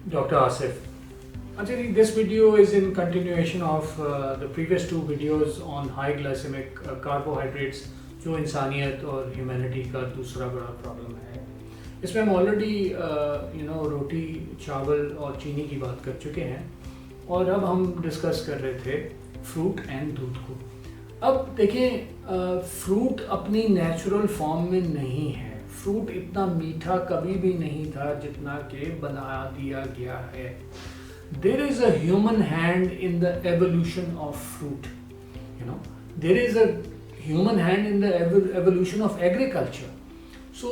Dr. Asif. Actually, this video is in continuation of the previous two videos on high glycemic carbohydrates, जो इंसानियत और humanity का दूसरा बड़ा प्रॉब्लम है. इसमें हम ऑलरेडी रोटी, चावल और चीनी की बात कर चुके हैं और अब हम डिस्कस कर रहे थे फ्रूट एंड दूध को. अब देखें, फ्रूट अपनी नेचुरल फॉर्म में नहीं है. फ्रूट इतना मीठा कभी भी नहीं था जितना कि बना दिया गया है. There is a human hand in the evolution of fruit. There is a human hand in the evolution of agriculture. So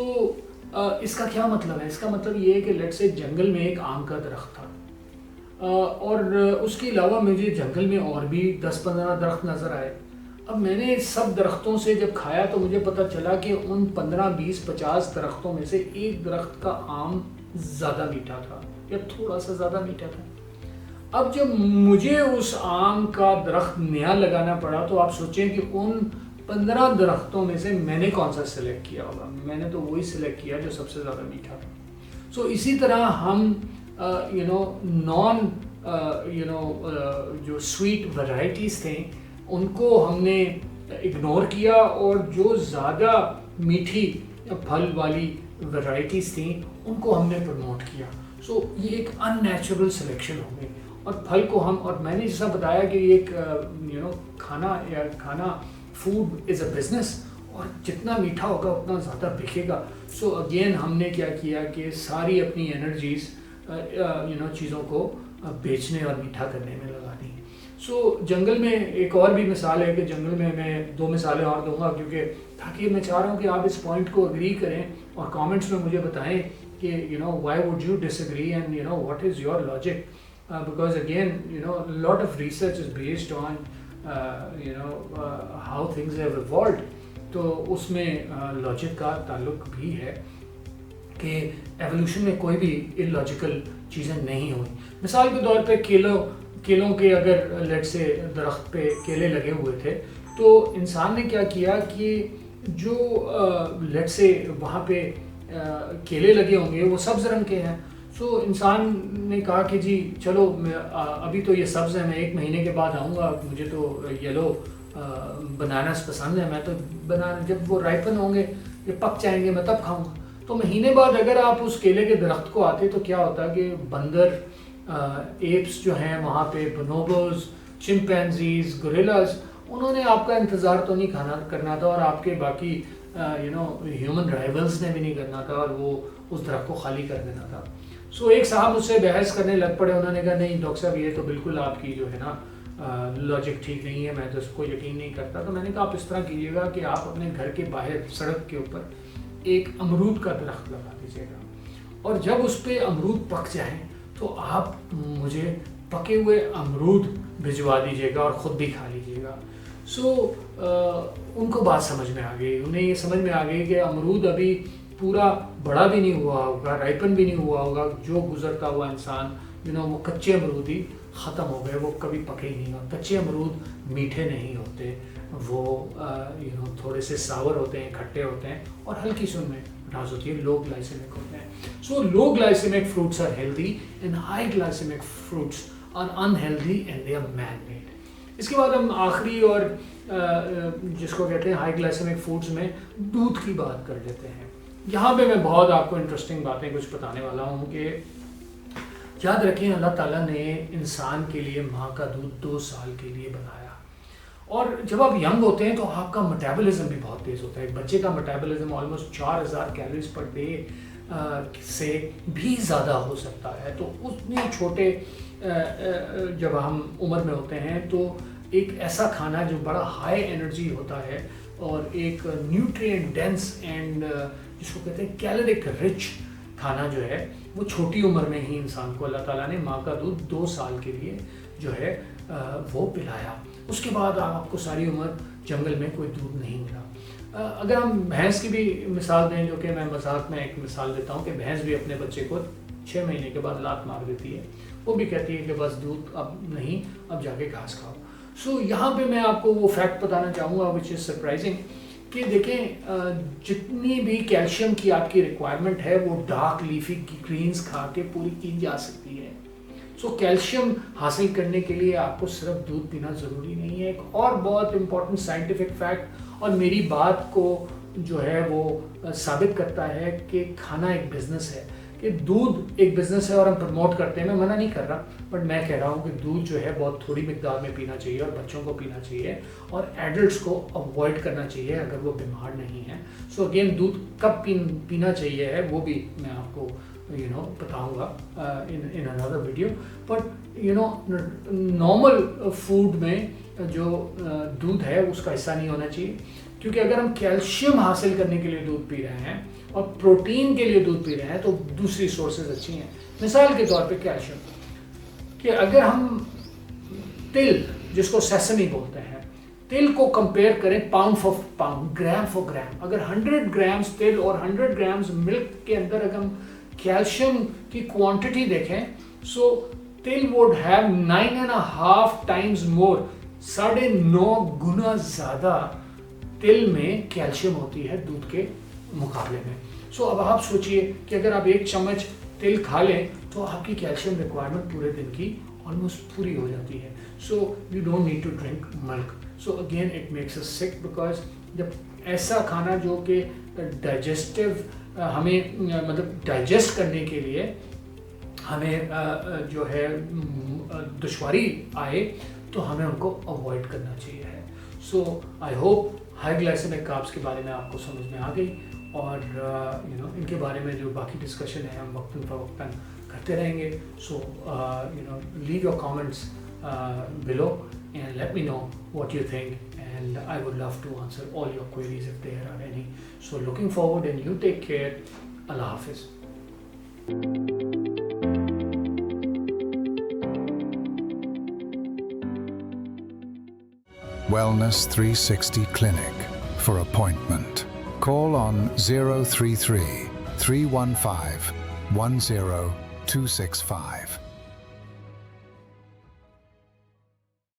इसका क्या मतलब है? इसका मतलब ये है कि लेट्स से जंगल में एक आम का दरख्त था और उसके अलावा मुझे जंगल में और भी 10-15 दरख्त नज़र आए. अब मैंने सब दरख्तों से जब खाया तो मुझे पता चला कि उन 15, 20, 50 दरख्तों में से एक दरख्त का आम ज़्यादा मीठा था या थोड़ा सा ज़्यादा मीठा था. अब जब मुझे उस आम का दरख्त नया लगाना पड़ा तो आप सोचें कि उन 15 दरख्तों में से मैंने कौन सा सिलेक्ट किया होगा. मैंने तो वही सिलेक्ट किया जो सबसे ज़्यादा मीठा था. सो इसी तरह हम जो स्वीट वैरायटीज़ थे उनको हमने इग्नोर किया और जो ज़्यादा मीठी फल वाली वैरायटीज़ थी उनको हमने प्रमोट किया. सो ये एक अननेचुरल सिलेक्शन हो गई. और फल को हम, और मैंने जैसा बताया कि एक खाना फूड इज़ अ बिज़नेस और जितना मीठा होगा उतना ज़्यादा बिकेगा. सो अगेन हमने क्या किया कि सारी अपनी एनर्जीज़ चीज़ों को बेचने और मीठा करने में लगा दी. सो जंगल में एक और भी मिसाल है कि जंगल में मैं 2 मिसालें और दूंगा क्योंकि ताकि मैं चाह रहा हूँ कि आप इस पॉइंट को अग्री करें और कमेंट्स में मुझे बताएं कि why would you disagree and what is your logic. Because again, a lot of research is based on, how things have evolved. तो उसमें लॉजिक का ताल्लुक भी है कि एवोल्यूशन में कोई भी इलॉजिकल चीज़ें नहीं हुई. मिसाल के तौर पे केलों के अगर लेट से दरख्त पे केले लगे हुए थे तो इंसान ने क्या किया कि जो लेट से वहाँ पे केले लगे होंगे वो सब्ज़ रंग के हैं. सो इंसान ने कहा कि जी चलो अभी तो ये सब्ज़ है, मैं 1 महीने के बाद आऊँगा, मुझे तो येलो बनानास पसंद है, मैं तो बनाना जब वो राइपन होंगे, ये पक जाएंगे, मैं तब खाऊँगा. तो महीने बाद अगर आप उस केले के दरख्त को आते तो क्या होता कि बंदर, एप्स जो हैं वहाँ पे, बोनोबोज, चिंपैंजीज, गोरिल्लाज, उन्होंने आपका इंतज़ार तो नहीं करना था और आपके बाकी ह्यूमन राइवल्स ने भी नहीं करना था और वो उस दरख्त को खाली कर देना था. सो एक साहब मुझसे बहस करने लग पड़े. उन्होंने कहा नहीं डॉक्टर साहब ये तो बिल्कुल आपकी जो है ना लॉजिक ठीक नहीं है, मैं तो इसको यकीन नहीं करता. तो मैंने कहा आप इस तरह कीजिएगा कि आप अपने घर के बाहर सड़क के ऊपर एक अमरूद का दरख्त लगा दीजिएगा और जब उस पर अमरूद पक जाए तो आप मुझे पके हुए अमरूद भिजवा दीजिएगा और ख़ुद भी खा लीजिएगा. सो उनको बात समझ में आ गई. उन्हें ये समझ में आ गई कि अमरूद अभी पूरा बड़ा भी नहीं हुआ होगा, राइपन भी नहीं हुआ होगा. जो गुजरता हुआ इंसान वो कच्चे अमरूद ही ख़त्म हो गए, वो कभी पके ही नहीं होते. कच्चे अमरूद मीठे नहीं होते, वो थोड़े से सावर होते हैं, खट्टे होते हैं और हल्की सी उनमें मिठास होती है, लो ग्लाइसेमिक होते हैं. So low glycemic fruits are healthy and high glycemic fruits are unhealthy and they are man made. इसके बाद हम आखिरी और जिसको कहते हैं हाई ग्लाइसेमिक फूड्स में दूध की बात कर लेते हैं. यहाँ पे मैं बहुत आपको इंटरेस्टिंग बातें कुछ बताने वाला हूँ कि याद रखें अल्लाह ताला ने इंसान के लिए माँ का दूध 2 साल के लिए बनाया और जब आप यंग होते हैं तो आपका मेटाबॉलिज्म भी बहुत तेज़ होता है. एक बच्चे का metabolism almost 4000 calories per day से भी ज़्यादा हो सकता है. तो उतने छोटे जब हम उम्र में होते हैं तो एक ऐसा खाना जो बड़ा हाई एनर्जी होता है और एक न्यूट्रिएंट डेंस एंड जिसको कहते हैं कैलोरिक रिच खाना जो है वो छोटी उम्र में ही इंसान को अल्लाह ताला ने माँ का दूध 2 साल के लिए जो है वो पिलाया. उसके बाद आपको सारी उम्र जंगल में कोई दूध नहीं मिला. अगर हम भैंस की भी मिसाल दें, जो कि मैं मजाक में एक मिसाल देता हूँ कि भैंस भी अपने बच्चे को 6 महीने के बाद लात मार देती है. वो भी कहती है कि बस दूध अब नहीं, अब जाके घास खाओ. सो यहाँ पे मैं आपको वो फैक्ट बताना चाहूँगा विच इज़ सरप्राइजिंग कि देखें जितनी भी कैल्शियम की आपकी रिक्वायरमेंट है वो डार्क लीफी ग्रीन्स खा के पूरी की जा सकती है. सो कैल्शियम हासिल करने के लिए आपको सिर्फ दूध पीना ज़रूरी नहीं है। एक और बहुत इम्पॉर्टेंट साइंटिफिक फैक्ट, और मेरी बात को जो है वो साबित करता है कि खाना एक बिज़नेस है, कि दूध एक बिज़नेस है और हम प्रमोट करते हैं। मैं मना नहीं कर रहा, बट मैं कह रहा हूँ कि दूध जो है बहुत थोड़ी मिकदार में पीना चाहिए और बच्चों को पीना चाहिए और एडल्ट्स को अवॉइड करना चाहिए अगर वो बीमार नहीं है। सो अगेन दूध कब पीना चाहिए है वो भी मैं आपको बताऊंगा in another video. But normal food में जो दूध है उसका हिस्सा नहीं होना चाहिए, क्योंकि अगर हम कैल्शियम हासिल करने के लिए दूध पी रहे हैं और प्रोटीन के लिए दूध पी रहे हैं तो दूसरी सोर्सेज अच्छी हैं। मिसाल के तौर पे कैल्शियम, कि अगर हम तिल, जिसको सेसमी बोलते हैं, तिल को कंपेयर करें pound for pound, gram for gram, अगर 100 ग्राम्स तिल और 100 ग्राम्स मिल्क के अंदर अगर हम कैल्शियम की क्वांटिटी देखें, सो तिल वुड हैव 9.5 टाइम्स मोर, 9.5 गुना ज़्यादा तिल में कैल्शियम होती है दूध के मुकाबले में। सो अब आप सोचिए कि अगर आप 1 चम्मच तिल खा लें तो आपकी कैल्शियम रिक्वायरमेंट पूरे दिन की ऑलमोस्ट पूरी हो जाती है। So you don't need to drink milk. So again it makes us sick, because जब ऐसा खाना जो कि डाइजेस्टिव हमें मतलब डाइजेस्ट करने के लिए हमें जो है दुश्वारी आए तो हमें उनको अवॉइड करना चाहिए। So I hope high glycemic carbs के बारे में आपको समझ में आ गई, और इनके बारे में जो बाकी डिस्कशन है हम वक्तन फ़वक्तन करते रहेंगे। So leave your comments below and let me know what you think, and I would love to answer all your queries if there are any. So looking forward, and you take care. Allah Hafiz. Wellness 360 Clinic. For appointment, call on 033 315 10265.